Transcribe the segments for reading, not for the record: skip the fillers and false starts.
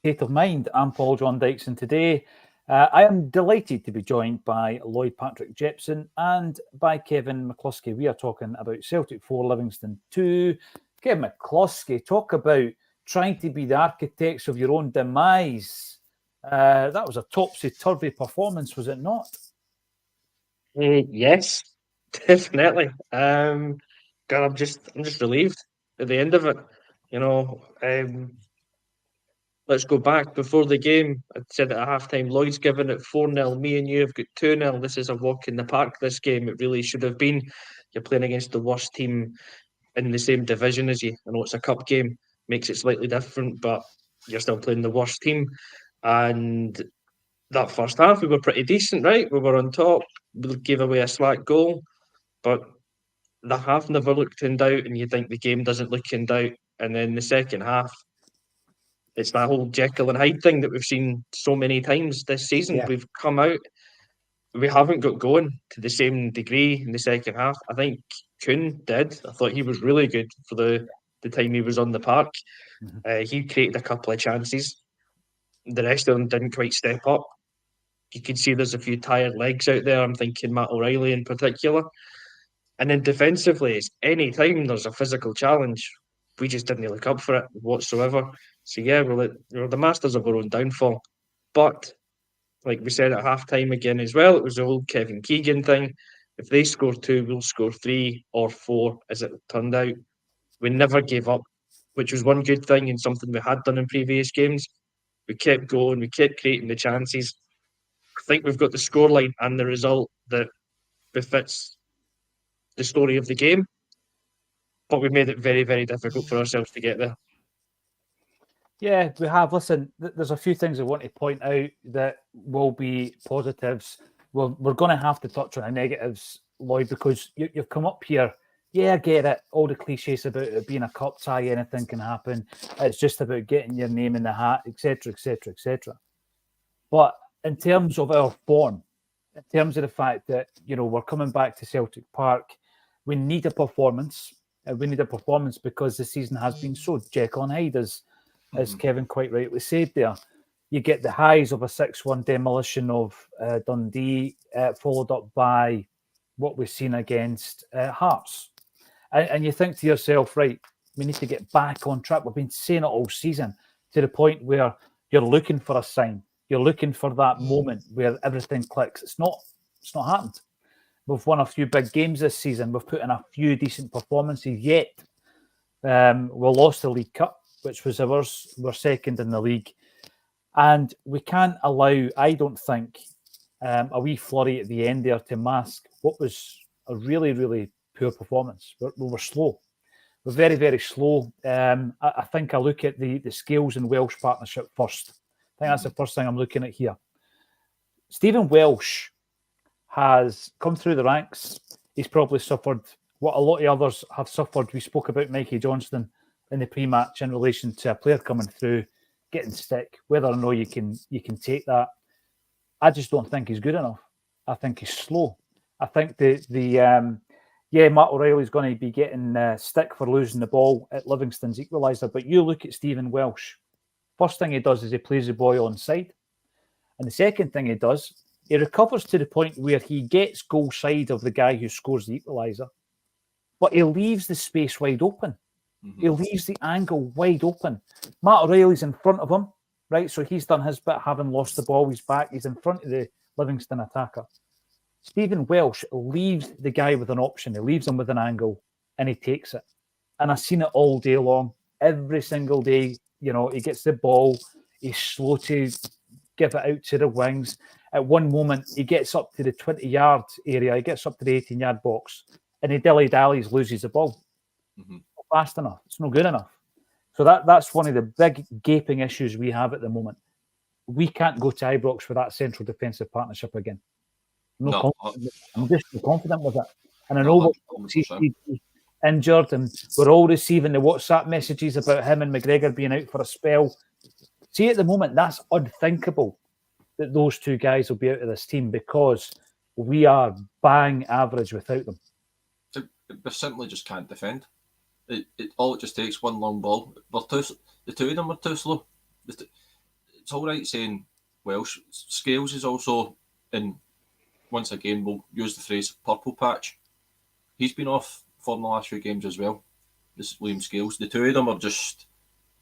State of Mind. I'm Paul John Dykes, and today I am delighted to be joined by Lloyd Patrick Jepson and by Kevin McCluskey. We are talking about Celtic 4, Livingston 2. Kevin McCluskey, talk about trying to be the architects of your own demise. That was a topsy-turvy performance, was it not? Yes, definitely. God, I'm just relieved at the end of it. Let's go back before the game. I said at halftime, Lloyd's given it 4-0. Me and you have got 2-0. This is a walk in the park, this game. It really should have been. You're playing against the worst team in the same division as you. I know it's a cup game, makes it slightly different, but you're still playing the worst team. And that first half, we were pretty decent, right? We were on top. We gave away a slack goal, but the half never looked in doubt, and you think the game doesn't look in doubt. And then the second half, it's that whole Jekyll and Hyde thing that we've seen so many times this season. Yeah. We've come out, we haven't got going to the same degree in the second half. I think Kuhn did. I thought he was really good for the time he was on the park. He created a couple of chances. The rest of them didn't quite step up. You could see there's a few tired legs out there. I'm thinking Matt O'Reilly in particular. And then defensively, it's any time there's a physical challenge, we just didn't look up for it whatsoever. So yeah, we're the masters of our own downfall. But like we said at halftime again as well, it was the whole Kevin Keegan thing. If they score 2, we'll score 3 or 4, as it turned out. We never gave up, which was one good thing and something we had done in previous games. We kept going, we kept creating the chances. I think we've got the scoreline and the result that befits the story of the game, but we made it very, very difficult for ourselves to get there. Yeah, we have. Listen, there's a few things I want to point out that will be positives. We're going to have to touch on the negatives, Lloyd, because you've come up here. Yeah, I get it. All the cliches about it being a cup tie, anything can happen. It's just about getting your name in the hat, etc., etc., etc. But in terms of our form, in terms of the fact that, we're coming back to Celtic Park, we need a performance. We need a performance because the season has been so Jekyll and Hyde, as Kevin quite rightly said there. You get the highs of a 6-1 demolition of Dundee, followed up by what we've seen against Hearts. And you think to yourself, right, we need to get back on track. We've been saying it all season, to the point where you're looking for a sign. You're looking for that moment where everything clicks. It's not happened. We've won a few big games this season. We've put in a few decent performances, yet we lost the League Cup, which was ours. We're second in the league. And we can't allow, I don't think, a wee flurry at the end there to mask what was a really, really poor performance. We were slow. We're very, very slow. I think I look at the Scales and Welsh partnership first. I think that's the first thing I'm looking at here. Stephen Welsh has come through the ranks. He's probably suffered what a lot of others have suffered. We spoke about Mikey Johnston in the pre-match in relation to a player coming through, getting stick, whether or not you can take that. I just don't think he's good enough. I think he's slow. I think Matt O'Reilly's going to be getting stick for losing the ball at Livingston's equaliser, but you look at Stephen Welsh. First thing he does is he plays the boy on side. And the second thing he does, he recovers to the point where he gets goal side of the guy who scores the equaliser, but he leaves the space wide open. He leaves the angle wide open. Matt O'Reilly's in front of him, right? So he's done his bit, having lost the ball. He's back. He's in front of the Livingston attacker. Stephen Welsh leaves the guy with an option. He leaves him with an angle, and he takes it. And I've seen it all day long. Every single day, he gets the ball. He's slow to give it out to the wings. At one moment, he gets up to the 20-yard area. He gets up to the 18-yard box, and he dilly-dallies, loses the ball. Not fast enough. It's not good enough. So that's one of the big gaping issues we have at the moment. We can't go to Ibrox with that central defensive partnership again. I'm just confident with it. And I know he's injured, and we're all receiving the WhatsApp messages about him and McGregor being out for a spell. See, at the moment, that's unthinkable that those two guys will be out of this team, because we are bang average without them. We simply just can't defend. It just takes one long ball. The two of them are too slow. it's all right saying Welsh. Scales is also in. Once again, we'll use the phrase purple patch. He's been off for the last few games as well. This is Liam Scales. The two of them are just,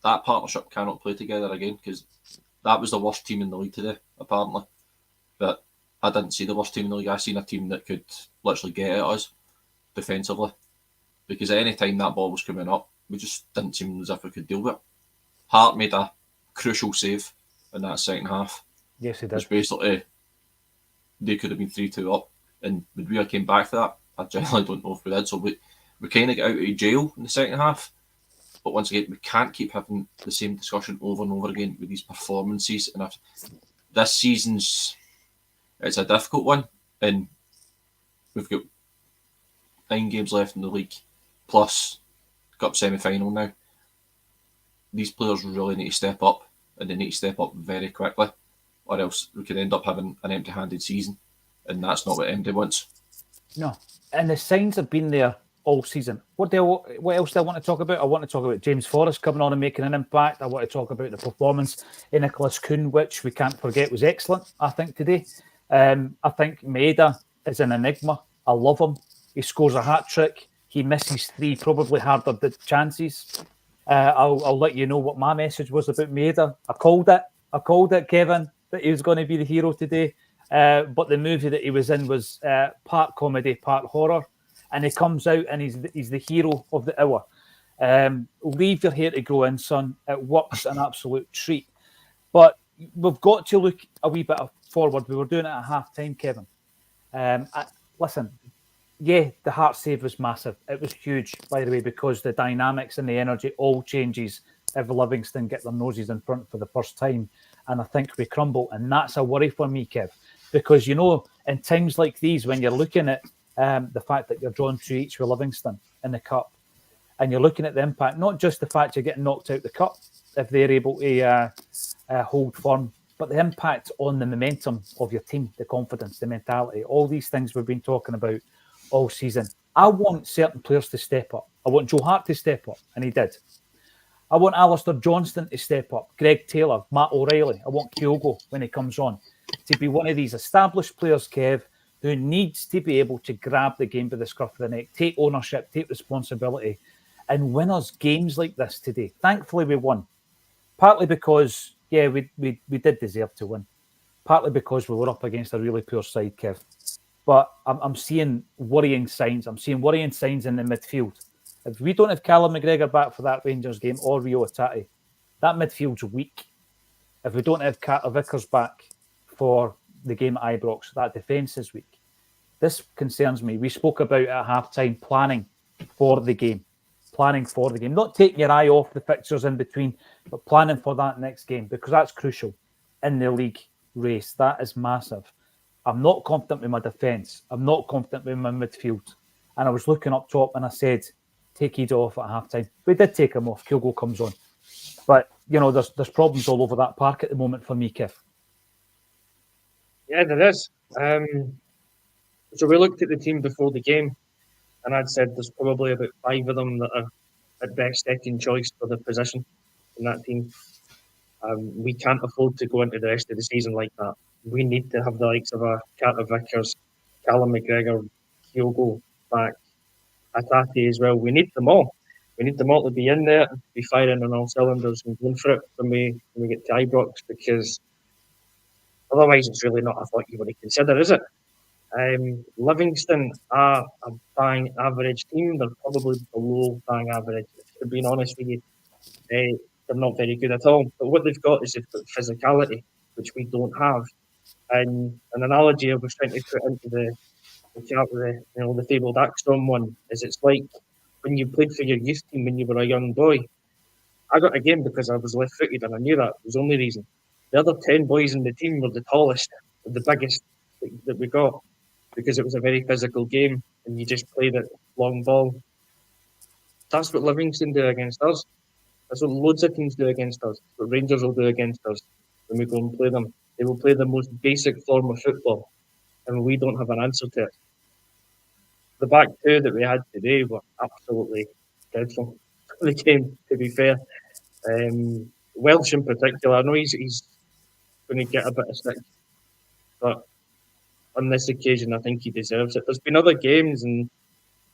that partnership cannot play together again, because that was the worst team in the league today, apparently. But I didn't see the worst team in the league. I seen a team that could literally get at us defensively, because at any time that ball was coming up, we just didn't seem as if we could deal with it. Hart made a crucial save in that second half. Yes, he It was did. basically, they could have been 3-2 up, and would we have came back to that? I generally don't know if we did. So we kind of got out of jail in the second half. But once again, we can't keep having the same discussion over and over again with these performances. And if this season's, it's a difficult one, and we've got 9 games left in the league, plus cup semi-final now. These players really need to step up, and they need to step up very quickly, or else we could end up having an empty-handed season, and that's not what MD wants. No, and the signs have been there all season. What else do I want to talk about? I want to talk about James Forrest coming on and making an impact. I want to talk about the performance in Nicholas Kuhn, which we can't forget was excellent, I think, today. I think Maeda is an enigma. I love him. He scores a hat-trick. He misses 3 probably harder chances. I'll let you know what my message was about Maeda. I called it, Kevin, that he was going to be the hero today. But the movie that he was in was part comedy, part horror. And he comes out and he's the hero of the hour. Leave your hair to grow in, son. It works an absolute treat. But we've got to look a wee bit forward. We were doing it at half-time, Kevin. Listen, yeah, the Hart save was massive. It was huge, by the way, because the dynamics and the energy all changes if Livingston get their noses in front for the first time. And I think we crumble. And that's a worry for me, Kev. Because, you know, in times like these, when you're looking at the fact that you're drawn 3-each with Livingston in the Cup, and you're looking at the impact, not just the fact you're getting knocked out the Cup, if they're able to hold firm, but the impact on the momentum of your team, the confidence, the mentality, all these things we've been talking about all season. I want certain players to step up. I want Joe Hart to step up, and he did. I want Alistair Johnston to step up, Greg Taylor, Matt O'Reilly. I want Kyogo, when he comes on, to be one of these established players, Kev, who needs to be able to grab the game by the scruff of the neck, take ownership, take responsibility, and win us games like this today. Thankfully, we won. Partly because, yeah, we did deserve to win. Partly because we were up against a really poor side, Kev. But I'm seeing worrying signs. I'm seeing worrying signs in the midfield. If we don't have Callum McGregor back for that Rangers game or Rio Atati, that midfield's weak. If we don't have Carter Vickers back for the game at Ibrox, that defence is weak. This concerns me. We spoke about at half-time planning for the game. Not taking your eye off the fixtures in between, but planning for that next game, because that's crucial in the league race. That is massive. I'm not confident with my defence. I'm not confident with my midfield. And I was looking up top and I said, take Ida off at half-time. We did take him off. Kyogo comes on. But, you know, there's problems all over that park at the moment for me, Kev. Yeah, there is. So we looked at the team before the game, and I'd said there's probably about 5 of them that are at best second choice for the position in that team. We can't afford to go into the rest of the season like that. We need to have the likes of Carter Vickers, Callum McGregor, Kyogo back, Atati as well. We need them all. We need them all to be in there, to be firing on all cylinders and going for it when we get to Ibrox, because otherwise it's really not a thought you want to consider, is it? Livingston are a bang average team. They're probably below bang average. To be honest with you, they're not very good at all. But what they've got is they've got physicality, which we don't have. And an analogy I was trying to put into the chat with the fabled Acsom one is it's like when you played for your youth team when you were a young boy. I got a game because I was left-footed and I knew that. It was the only reason. The other 10 boys in the team were the tallest, the biggest that we got, because it was a very physical game and you just played it long ball. That's what Livingston do against us. That's what loads of teams do against us. That's what Rangers will do against us when we go and play them. They will play the most basic form of football, and we don't have an answer to it. The back 2 that we had today were absolutely dreadful for the game, to be fair. Welsh in particular, I know he's going to get a bit of stick. But on this occasion, I think he deserves it. There's been other games, and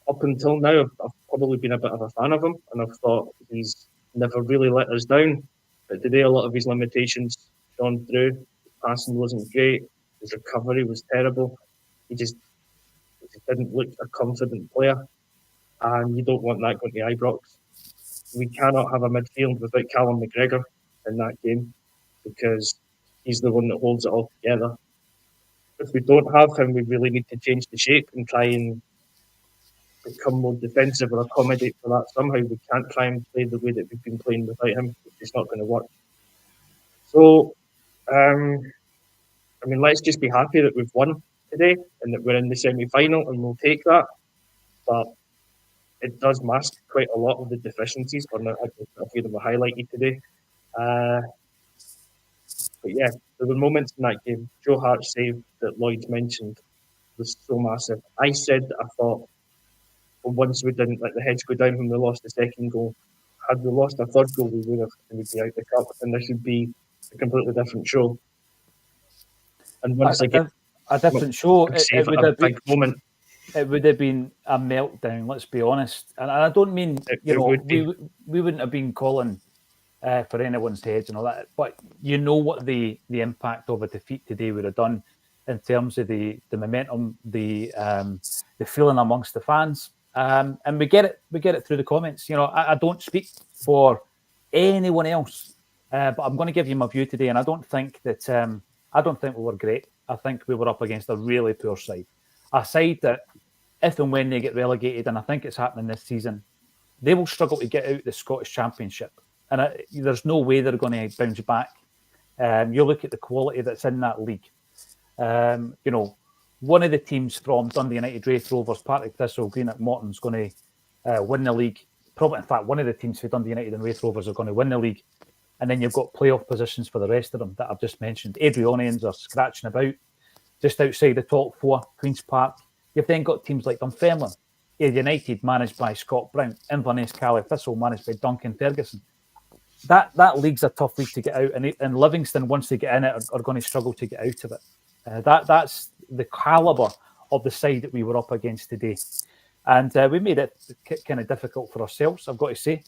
up until now, I've probably been a bit of a fan of him, and I've thought he's never really let us down. But today, a lot of his limitations shone through. His passing wasn't great. His recovery was terrible. He just didn't look a confident player, and you don't want that going to Ibrox. We cannot have a midfield without Callum McGregor in that game because he's the one that holds it all together. If we don't have him, we really need to change the shape and try and become more defensive or accommodate for that somehow. We can't try and play the way that we've been playing without him. It's not going to work. So, let's just be happy that we've won today and that we're in the semi-final, and we'll take that. But it does mask quite a lot of the deficiencies, or a few of them were highlighted today. But yeah, there were moments in that game. Joe Hart's save that Lloyd mentioned was so massive. I said that I thought, well, once we didn't let the heads go down when we lost the second goal, had we lost a third goal, we would be out the cup, and this would be a completely different show. And once again, a different show. It would have been a big moment. It would have been a meltdown. Let's be honest, and I don't mean we wouldn't have been calling for anyone's heads and all that, but you know what the impact of a defeat today would have done in terms of the momentum, the feeling amongst the fans, and we get it through the comments. You know, I don't speak for anyone else, but I'm going to give you my view today, and I don't think we were great. I think we were up against a really poor side. A side that, if and when they get relegated, and I think it's happening this season, they will struggle to get out the Scottish Championship. And there's no way they're going to bounce back. You look at the quality that's in that league. One of the teams from Dundee United, Wraith Rovers, Partick Thistle, Greenock Morton's going to win the league. Probably, in fact, one of the teams for Dundee United and Wraith Rovers are going to win the league. And then you've got playoff positions for the rest of them that I've just mentioned. Adrionians are scratching about just outside the top four, Queen's Park. You've then got teams like Dunfermline, Ayr United, managed by Scott Brown, Inverness Caley Thistle, managed by Duncan Ferguson. That league's a tough league to get out, and Livingston, once they get in it, are going to struggle to get out of it. That's the calibre of the side that we were up against today. And we made it kind of difficult for ourselves, I've got to say.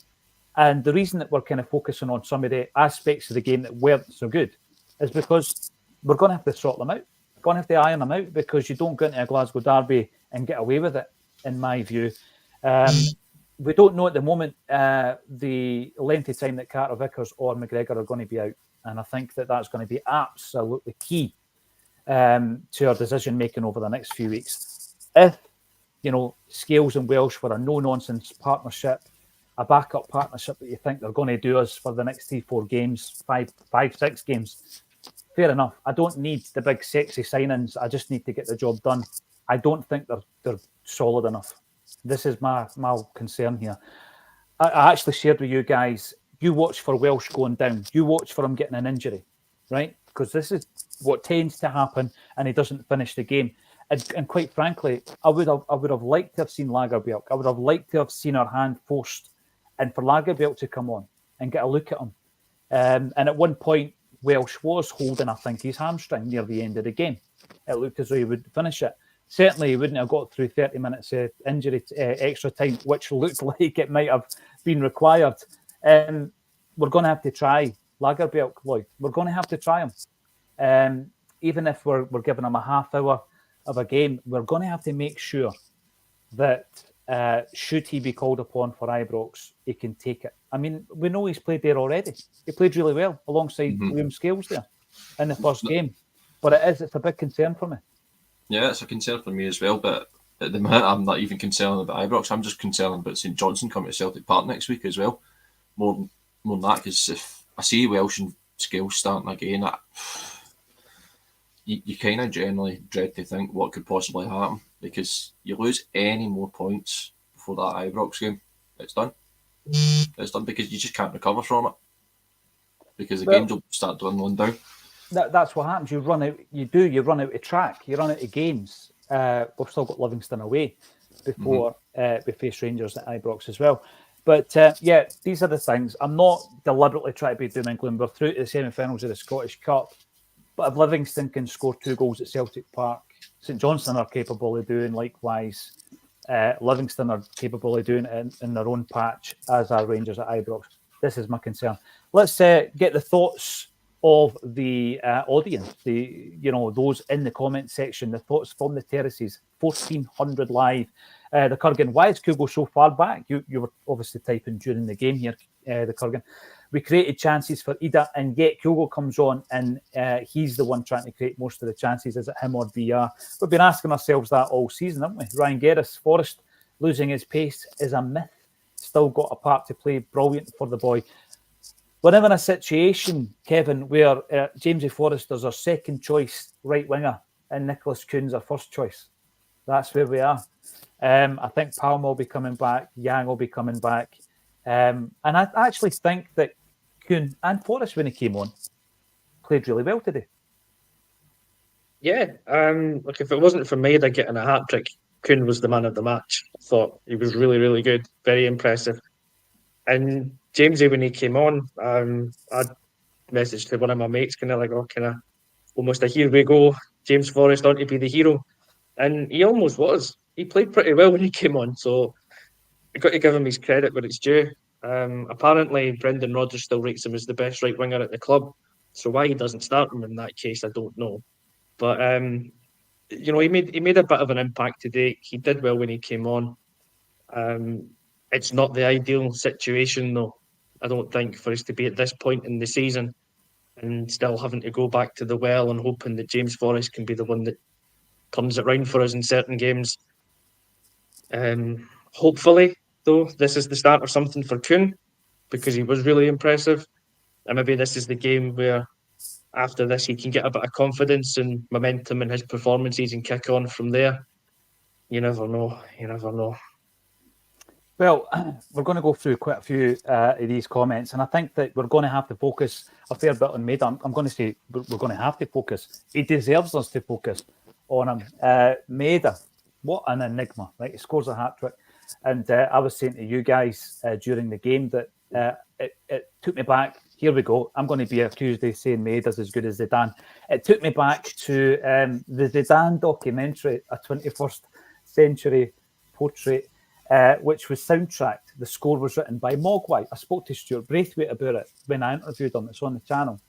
And the reason that we're kind of focusing on some of the aspects of the game that weren't so good is because we're going to have to sort them out. We're going to have to iron them out, because you don't go into a Glasgow derby and get away with it, in my view. We don't know at the moment the length of time that Carter Vickers or McGregor are going to be out. And I think that that's going to be absolutely key to our decision-making over the next few weeks. If, Scales and Welsh were a no-nonsense partnership, a backup partnership that you think they're going to do us for the next 3-4 games, 5-6 games, fair enough. I don't need the big sexy signings. I just need to get the job done. I don't think they're solid enough. This is my concern here. I actually shared with you guys, you watch for Welsh going down. You watch for him getting an injury, right? Because this is what tends to happen, and he doesn't finish the game. And quite frankly, I would have liked to have seen Lagerbielke. I would have liked to have seen our hand forced, and for Lagerbielke to come on and get a look at him. And at one point, Welsh was holding, I think, his hamstring near the end of the game. It looked as though he would finish it. Certainly, he wouldn't have got through 30 minutes injury extra time, which looked like it might have been required. We're going to have to try Lagerbielke, Lloyd. We're going to have to try him. Even if we're giving him a half hour of a game, we're going to have to make sure that should he be called upon for Ibrox, he can take it. I mean, we know he's played there already. He played really well alongside Liam Scales there in the first game. But it's a big concern for me. Yeah, it's a concern for me as well. But at the minute, I'm not even concerned about Ibrox. I'm just concerned about St Johnstone coming to Celtic Park next week as well. More than that, because if I see Welsh and Scales starting again, you kind of generally dread to think what could possibly happen, because you lose any more points before that Ibrox game, it's done. It's done, because you just can't recover from it, because the games will start dwindling down. That's what happens. You run out of track. You run out of games. We've still got Livingston away before we face Rangers at Ibrox as well. But these are the things. I'm not deliberately trying to be doom and gloom. We're through to the semi-finals of the Scottish Cup. But if Livingston can score 2 goals at Celtic Park, St Johnstone are capable of doing likewise. Livingston are capable of doing it in their own patch, as are Rangers at Ibrox. This is my concern. Let's get the thoughts of the audience, those in the comment section, the thoughts from the terraces. 1400 live. The Kurgan, why is Kyogo so far back? You were obviously typing during the game here, the Kurgan. We created chances for Ida, and yet Kyogo comes on, and he's the one trying to create most of the chances. Is it him or VR? We've been asking ourselves that all season, haven't we? Ryan Gerris, Forrest losing his pace is a myth. Still got a part to play. Brilliant for the boy. We're in a situation, Kevin, where Jamesy Forrester is our second choice right winger, and Nicholas Kuhn's our first choice. That's where we are. I think Palmer will be coming back. Yang will be coming back. And I actually think that Kuhn and Forrest, when he came on, played really well today. Yeah. Look, if it wasn't for Maeda getting a hat-trick, Kuhn was the man of the match. I thought he was really, really good. Very impressive. And Jamesy, when he came on, I messaged to one of my mates, almost a here we go, James Forrest on to be the hero. And he almost was. He played pretty well when he came on, so I've got to give him his credit where it's due. Apparently, Brendan Rodgers still rates him as the best right winger at the club, so why he doesn't start him in that case, I don't know. But he made a bit of an impact today. He did well when he came on. It's not the ideal situation, though, I don't think, for us to be at this point in the season and still having to go back to the well and hoping that James Forrest can be the one that turns it round for us in certain games. Hopefully, though, this is the start of something for Kuhn, because he was really impressive. And maybe this is the game where after this he can get a bit of confidence and momentum in his performances and kick on from there. You never know. Well, we're going to go through quite a few of these comments, and I think that we're going to have to focus a fair bit on Maeda. I'm going to say we're going to have to focus. He deserves us to focus on him. Maeda, what an enigma, right? He scores a hat-trick. And I was saying to you guys during the game that it took me back. Here we go. I'm going to be accused of saying Maeda's as good as Zidane. It took me back to the Zidane documentary, a 21st century portrait, which was soundtracked. The score was written by Mogwai. I spoke to Stuart Braithwaite about it when I interviewed him. It's on the channel.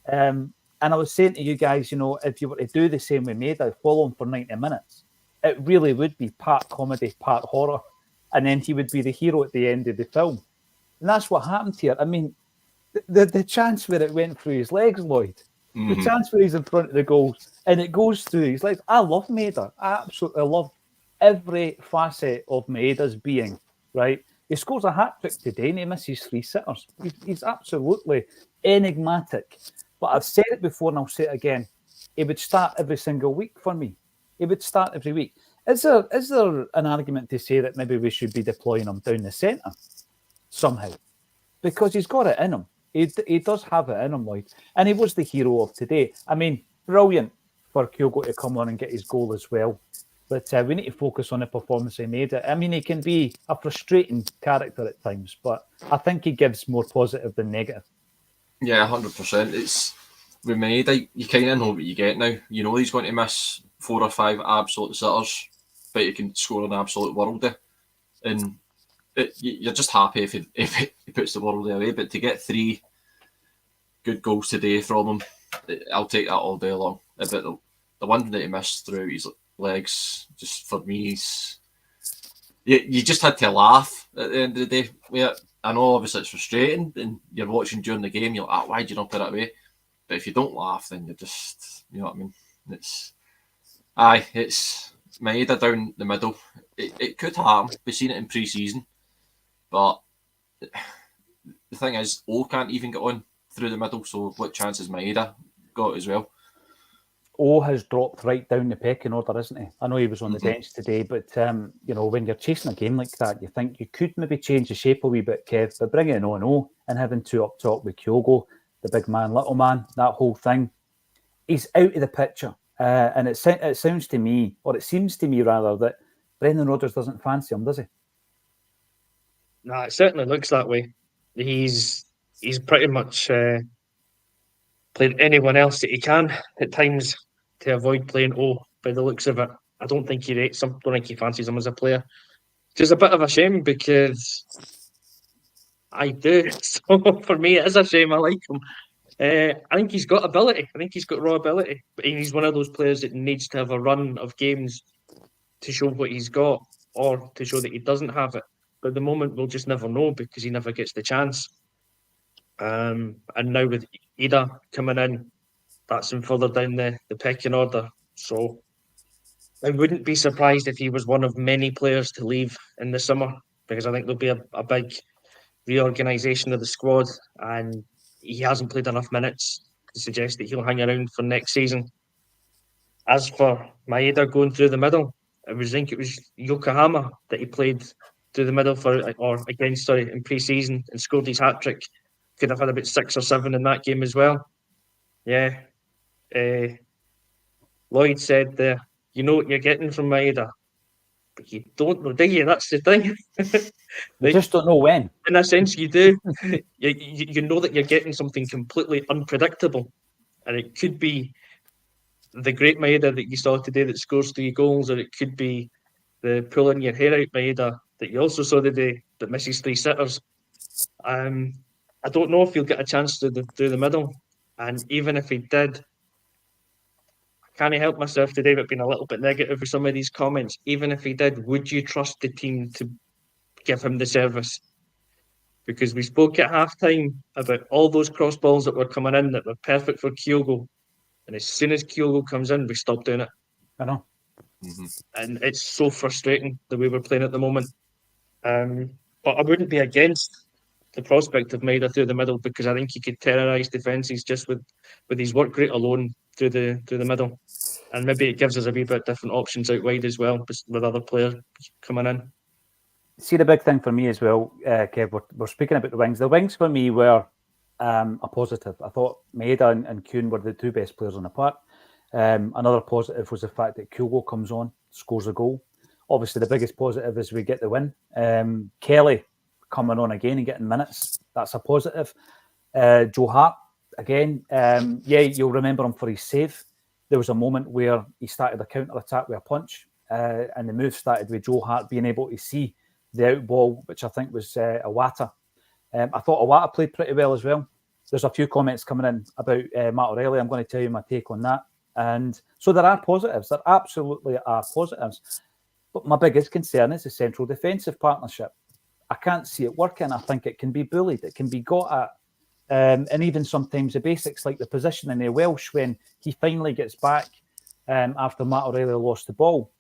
And I was saying to you guys, if you were to do the same with Maeda, follow him for 90 minutes, it really would be part comedy, part horror. And then he would be the hero at the end of the film. And that's what happened here. I mean, the chance where it went through his legs, Lloyd, the chance where he's in front of the goal and it goes through his legs. I love Maeda. I absolutely love every facet of Maeda's being, right? He scores a hat-trick today and he misses 3 sitters. He's absolutely enigmatic. But I've said it before and I'll say it again. He would start every single week for me. He would start every week. Is there an argument to say that maybe we should be deploying him down the centre somehow? Because he's got it in him. He does have it in him, Lloyd. And he was the hero of today. I mean, brilliant for Kyogo to come on and get his goal as well. But we need to focus on the performance he made. I mean, he can be a frustrating character at times, but I think he gives more positive than negative. Yeah, 100%. It's with Maeda, you kind of know what you get now. You know he's going to miss 4 or 5 absolute sitters, but he can score an absolute worldie. And you're just happy if he puts the worldie away. But to get 3 good goals today from him, I'll take that all day long. But the one that he missed through his legs, just for me, you just had to laugh at the end of the day. Yeah, I know obviously it's frustrating, and you're watching during the game, you're like, why did you not put it away? But if you don't laugh, then you're just, you know what I mean? It's Maeda down the middle. It could happen. We've seen it in pre-season. But the thing is, O can't even get on through the middle, so what chance has Maeda got as well? O has dropped right down the pecking order, isn't he? I know he was on the bench today, but when you're chasing a game like that, you think you could maybe change the shape a wee bit, Kev, but bringing on O and having 2 up top with Kyogo, the big man, little man, that whole thing, he's out of the picture. And it sounds to me, or it seems to me rather, that Brendan Rodgers doesn't fancy him, does he? Nah, it certainly looks that way. He's pretty much played anyone else that he can at times to avoid playing O. By the looks of it, I don't think he rates him. Don't think he fancies him as a player. Which is a bit of a shame because I do. So for me, it is a shame. I like him. I think he's got ability. I think he's got raw ability. But he's one of those players that needs to have a run of games to show what he's got or to show that he doesn't have it. But at the moment, we'll just never know because he never gets the chance. And now with Maeda coming in, that's him further down the pecking order. So I wouldn't be surprised if he was one of many players to leave in the summer because I think there'll be a big reorganisation of the squad and he hasn't played enough minutes to suggest that he'll hang around for next season. As for Maeda going through the middle, I think it was Yokohama that he played through the middle in pre-season and scored his hat-trick. Could have had about 6 or 7 in that game as well. Yeah. Lloyd said there, you know what you're getting from Maeda, but you don't know, do you? That's the thing. You just don't know when. In a sense, you do. you know that you're getting something completely unpredictable, and it could be the great Maeda that you saw today that scores 3 goals, or it could be the pulling your hair out Maeda that you also saw today that misses 3 sitters. I don't know if he'll get a chance to do the middle, and even if he did, I can't help myself today but being a little bit negative with some of these comments. Even if he did, would you trust the team to give him the service? Because we spoke at halftime about all those cross balls that were coming in that were perfect for Kyogo, and as soon as Kyogo comes in, we stop doing it. I know. Mm-hmm. And it's so frustrating the way we're playing at the moment. But I wouldn't be against the prospect of Maeda through the middle because I think he could terrorise defences just with his work rate alone through the middle. And maybe it gives us a wee bit different options out wide as well with other players coming in. See, the big thing for me as well, Kev, we're speaking about the wings. The wings for me were a positive. I thought Maeda and Kuhn were the 2 best players on the park. Another positive was the fact that Kyogo comes on, scores a goal. Obviously, the biggest positive is we get the win. Kelly coming on again and getting minutes. That's a positive. Joe Hart, again, you'll remember him for his save. There was a moment where he started a counter-attack with a punch, and the move started with Joe Hart being able to see the out ball, which I think was Iwata. I thought Iwata played pretty well as well. There's a few comments coming in about Matt O'Reilly. I'm going to tell you my take on that. And so there are positives. There absolutely are positives. But my biggest concern is the central defensive partnership. I can't see it working. I think it can be bullied. It can be got at. And even sometimes the basics like the position in the Welsh when he finally gets back after Matt O'Reilly lost the ball.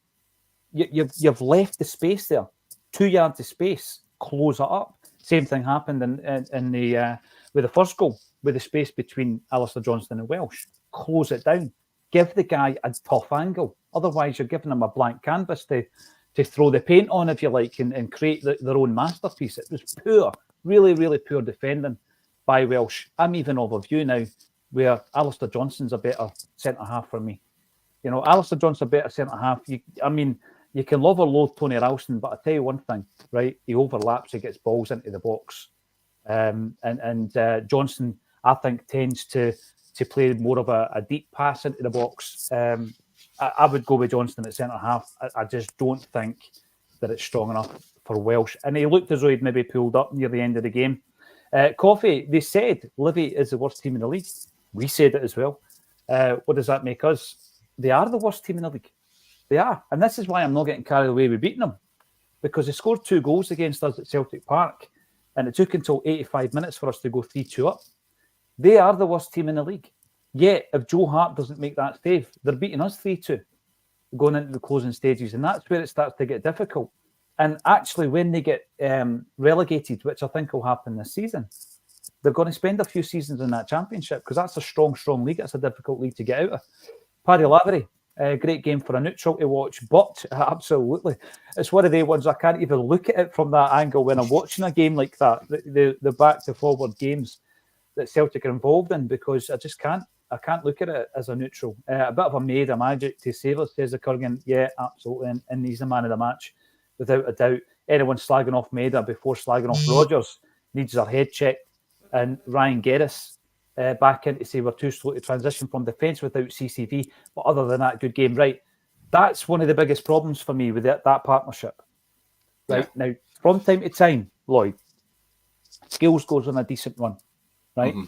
You've left the space there. 2 yards of space. Close it up. Same thing happened in the with the first goal, with the space between Alistair Johnston and Welsh. Close it down. Give the guy a tough angle. Otherwise, you're giving him a blank canvas to throw the paint on, if you like, and create their own masterpiece. It was poor, really, really poor defending by Welsh. I'm even of a view now where Alistair Johnston's a better centre-half for me. You know, Alistair Johnston's a better centre-half. You can love or loathe Tony Ralston, but I tell you one thing, right? He overlaps, he gets balls into the box. And Johnston, I think, tends to play more of a deep pass into the box. I would go with Johnston at centre-half. I just don't think that it's strong enough for Welsh. And he looked as though he'd maybe pulled up near the end of the game. Coffee, they said Livy is the worst team in the league. We said it as well. What does that make us? They are the worst team in the league. They are. And this is why I'm not getting carried away with beating them. Because they scored 2 goals against us at Celtic Park. And it took until 85 minutes for us to go 3-2 up. They are the worst team in the league. Yet, if Joe Hart doesn't make that save, they're beating us 3-2 going into the closing stages. And that's where it starts to get difficult. And actually, when they get relegated, which I think will happen this season, they're going to spend a few seasons in that championship because that's a strong, strong league. It's a difficult league to get out of. Paddy Lavery, great game for a neutral to watch, but absolutely, it's one of the ones I can't even look at it from that angle when I'm watching a game like that, the back to forward games that Celtic are involved in, because I just can't. I can't look at it as a neutral. A bit of a Maeda magic to save us, says the Kurgan. Yeah, absolutely, and he's the man of the match, without a doubt. Anyone slagging off Maeda before slagging off Rodgers needs their head checked. And Ryan Geddes, back in to say we're too slow to transition from defence without CCV. But other than that, good game. Right. That's one of the biggest problems for me with that partnership. Right. Now, from time to time, Lloyd, Skills goes on a decent run. Right. Mm-hmm.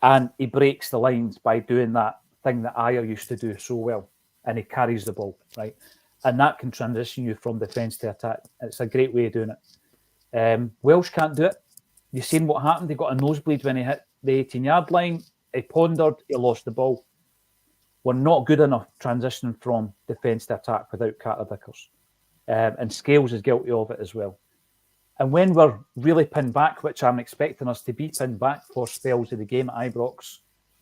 And he breaks the lines by doing that thing that Ayer used to do so well. And he carries the ball. Right. And that can transition you from defence to attack. It's a great way of doing it. Welsh can't do it. You've seen what happened. He got a nosebleed when he hit the 18-yard line. He pondered. He lost the ball. We're not good enough transitioning from defence to attack without Carter Vickers. And Scales is guilty of it as well. And when we're really pinned back, which I'm expecting us to be pinned back for spells of the game at Ibrox,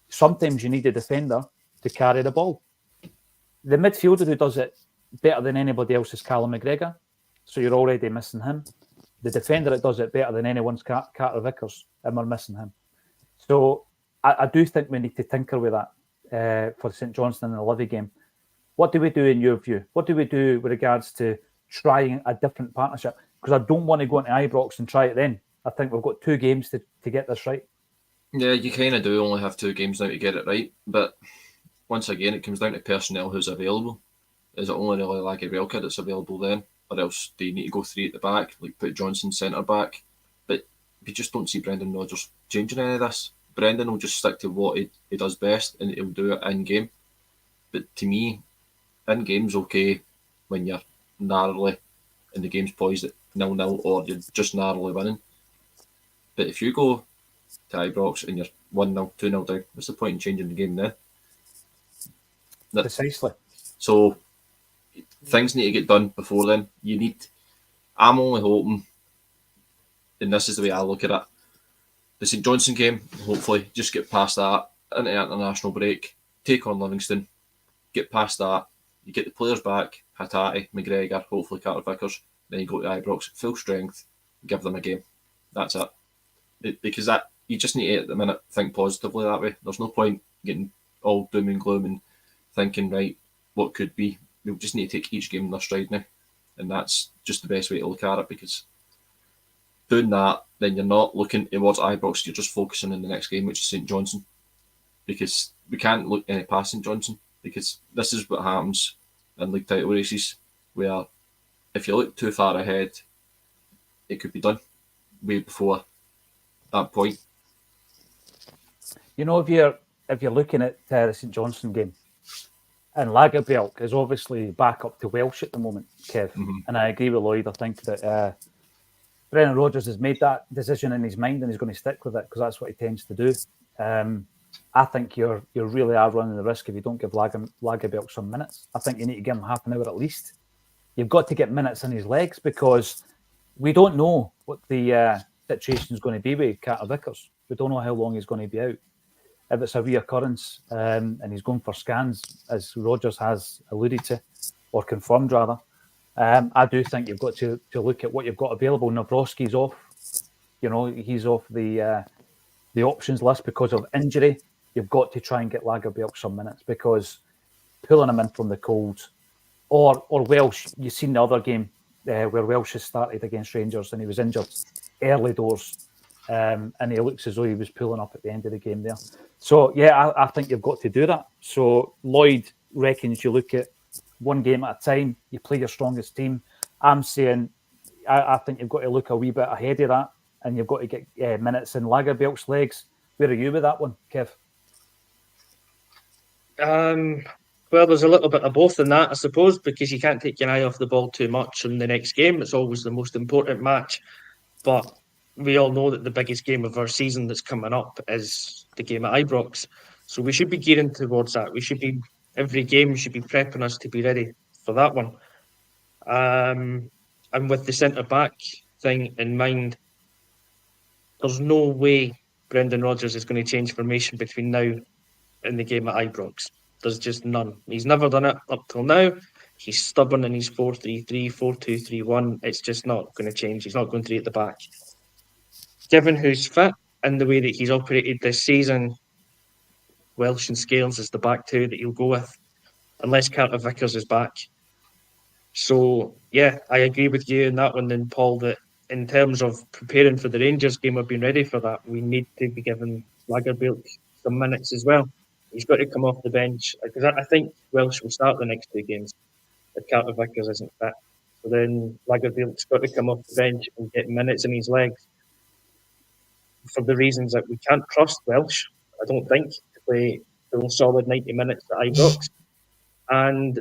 sometimes you need a defender to carry the ball. The midfielder who does it better than anybody else is Callum McGregor. So you're already missing him. The defender that does it better than anyone's Carter Vickers, and we're missing him. So I do think we need to tinker with that for St Johnstone in the Livy game. What do we do in your view? What do we do with regards to trying a different partnership? Because I don't want to go into Ibrox and try it then. I think we've got 2 games to get this right. Yeah, you kind of do only have 2 games now to get it right. But once again, it comes down to personnel who's available. Is it only really Lagerbielke that's available then? Or else do you need to go 3 at the back, like put Johnson centre back? But we just don't see Brendan Rodgers changing any of this. Brendan will just stick to what he does best, and he'll do it in game. But to me, in game's okay when you're narrowly and the game's poised at 0-0 or you're just narrowly winning. But if you go to Ibrox and you're 1-0, 2-0 down, what's the point in changing the game then? Precisely. So things need to get done before then. I'm only hoping, and this is the way I look at it, the St Johnstone game, hopefully just get past that into the international break, take on Livingston, get past that, you get the players back, Hatate, McGregor, hopefully Carter Vickers, then you go to Ibrox, full strength, give them a game. That's it. Because that you just need to, at the minute, think positively that way. There's no point getting all doom and gloom and thinking, right, what could be. We'll just need to take each game in their stride now. And that's just the best way to look at it, because doing that, then you're not looking towards Ibrox, you're just focusing on the next game, which is St Johnstone. Because we can't look any past St Johnstone, because this is what happens in league title races, where if you look too far ahead, it could be done way before that point. You know, if you're looking at the St Johnstone game, and Lagerbielke is obviously back up to Welsh at the moment, Kev. Mm-hmm. And I agree with Lloyd. I think that Brendan Rodgers has made that decision in his mind and he's going to stick with it because that's what he tends to do. I think you really are running the risk if you don't give Lagerbielke some minutes. I think you need to give him half an hour at least. You've got to get minutes in his legs because we don't know what the situation is going to be with Carter Vickers. We don't know how long he's going to be out. If it's a reoccurrence and he's going for scans, as Rodgers has alluded to, or confirmed rather, I do think you've got to look at what you've got available. Nawrocki's off. You know, he's off the options list because of injury. You've got to try and get Lagerbielke some minutes because pulling him in from the cold, or Welsh, you've seen the other game where Welsh has started against Rangers and he was injured early doors. And he looks as though he was pulling up at the end of the game there. So, yeah, I think you've got to do that. So, Lloyd reckons you look at one game at a time, you play your strongest team. I'm saying I think you've got to look a wee bit ahead of that and you've got to get minutes in Lagerbielke's legs. Where are you with that one, Kev? Well, there's a little bit of both in that, I suppose, because you can't take your eye off the ball too much in the next game. It's always the most important match. But we all know that the biggest game of our season that's coming up is the game at Ibrox. So we should be gearing towards that. Every game should be prepping us to be ready for that one. And with the centre-back thing in mind, there's no way Brendan Rodgers is going to change formation between now and the game at Ibrox. There's just none. He's never done it up till now. He's stubborn in his 4-3-3, 4-2-3-1. It's just not going to change. He's not going 3 at the back. Given who's fit and the way that he's operated this season, Welsh and Scales is the back 2 that he'll go with, unless Carter Vickers is back. So, yeah, I agree with you in that one then, Paul, that in terms of preparing for the Rangers game or being ready for that, we need to be giving Lagerbielke some minutes as well. He's got to come off the bench because I think Welsh will start the next 2 games if Carter Vickers isn't fit. So then Lagerbielke's got to come off the bench and get minutes in his legs for the reasons that we can't trust Welsh, I don't think, to play full solid 90 minutes at Ibrox. And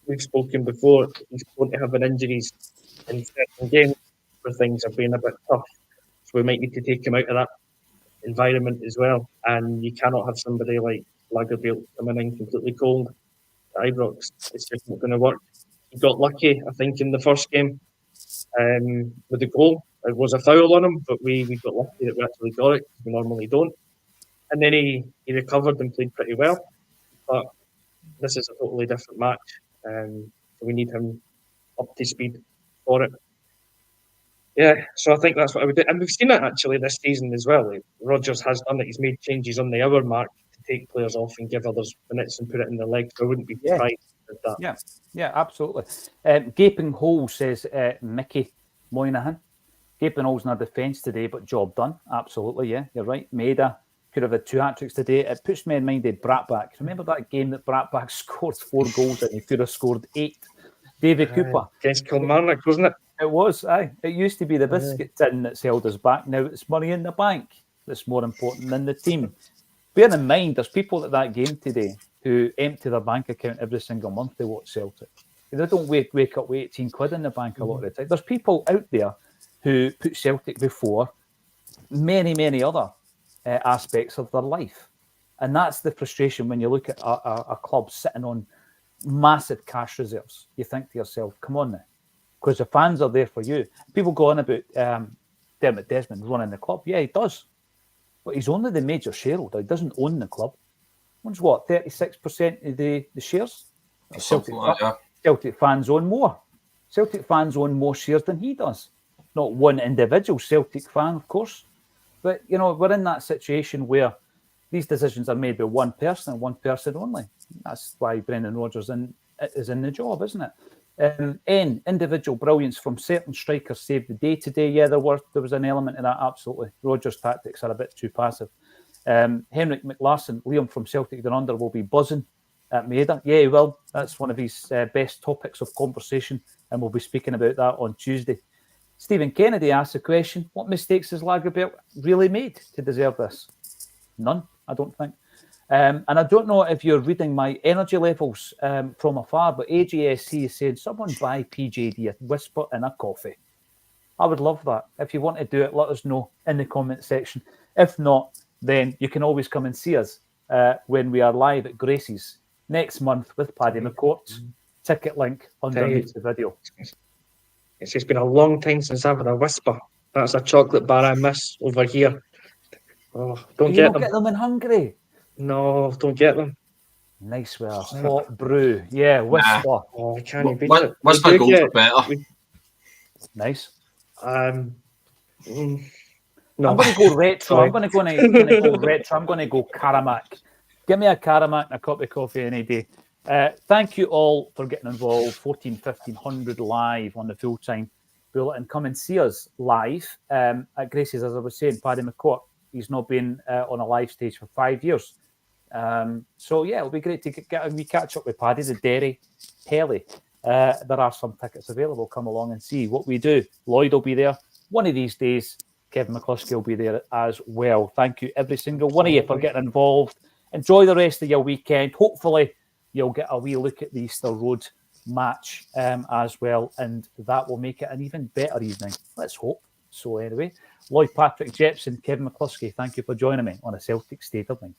we've spoken before, he's going to have an injuries in certain games where things have been a bit tough. So we might need to take him out of that environment as well. And you cannot have somebody like Lagerbielke coming in completely cold at Ibrox. It's just not going to work. He got lucky, I think, in the first game with the goal. It was a foul on him, but we got lucky that we actually got it. We normally don't. And then he recovered and played pretty well. But this is a totally different match. So we need him up to speed for it. Yeah, so I think that's what I would do. And we've seen it actually this season as well. Like, Rodgers has done it. He's made changes on the hour mark to take players off and give others minutes and put it in their legs. So I wouldn't be surprised with that. Yeah, absolutely. Gaping hole, says Mickey Moynihan. Gaping holes in our defence today, but job done. Absolutely, yeah, you're right. Maeda could have had 2 hat-tricks today. It puts me in mind of Bratback. Remember that game that Bratback scored 4 goals and he could have scored 8? David Cooper. Against Kilmarnock, wasn't it? It was, aye. It used to be the biscuit tin that's held us back. Now it's money in the bank that's more important than the team. Bear in mind, there's people at that game today who empty their bank account every single month they watch Celtic. They don't wake up with 18 quid in the bank a lot of the time. There's people out there who put Celtic before many, many other aspects of their life. And that's the frustration when you look at a club sitting on massive cash reserves. You think to yourself, come on now, because the fans are there for you. People go on about Dermot Desmond running the club. Yeah, he does. But he's only the major shareholder. He doesn't own the club. Owns what, 36% of the shares? Celtic fans own more. Celtic fans own more shares than he does. Not one individual Celtic fan, of course. But, you know, we're in that situation where these decisions are made by one person and one person only. That's why Brendan Rodgers is in the job, isn't it? Individual brilliance from certain strikers saved the day today. Yeah, there was an element of that, absolutely. Rodgers' tactics are a bit too passive. Henrik McLaughlin, Liam from Celtic Down Under, will be buzzing at Maeda. Yeah, he will. That's one of his best topics of conversation, and we'll be speaking about that on Tuesday. Stephen Kennedy asked the question, what mistakes has Lagerbielke really made to deserve this? None, I don't think. And I don't know if you're reading my energy levels from afar, but AGSC is saying, someone buy PJD a whisper and a coffee. I would love that. If you want to do it, let us know in the comment section. If not, then you can always come and see us when we are live at Gracie's next month with Paddy McCourt. Ticket link underneath the video. It's just been a long time since I've had a whisper. That's a chocolate bar I miss over here. Oh, don't get them. Get them in Hungary. No, don't get them. Nice with a hot brew. Yeah, whisper. Oh, I can't beat it. Whisper goals are better. Nice. No. I'm going to go retro. I'm going to go retro. I'm going to go Karamak. Give me a Karamak and a cup of coffee any day. Thank you all for getting involved. 1500 live on the full-time bulletin. Come and see us live at Gracie's. As I was saying, Paddy McCourt, he's not been on a live stage for 5 years. So, yeah, it'll be great to catch up with Paddy, the Derry Heli. There are some tickets available. Come along and see what we do. Lloyd will be there. One of these days, Kevin McCluskey will be there as well. Thank you, every single one of you, for getting involved. Enjoy the rest of your weekend. Hopefully, you'll get a wee look at the Easter Road match as well, and that will make it an even better evening. Let's hope. So anyway, Lloyd Patrick Jepson, Kevin McCluskey, thank you for joining me on a Celtic State of Mind.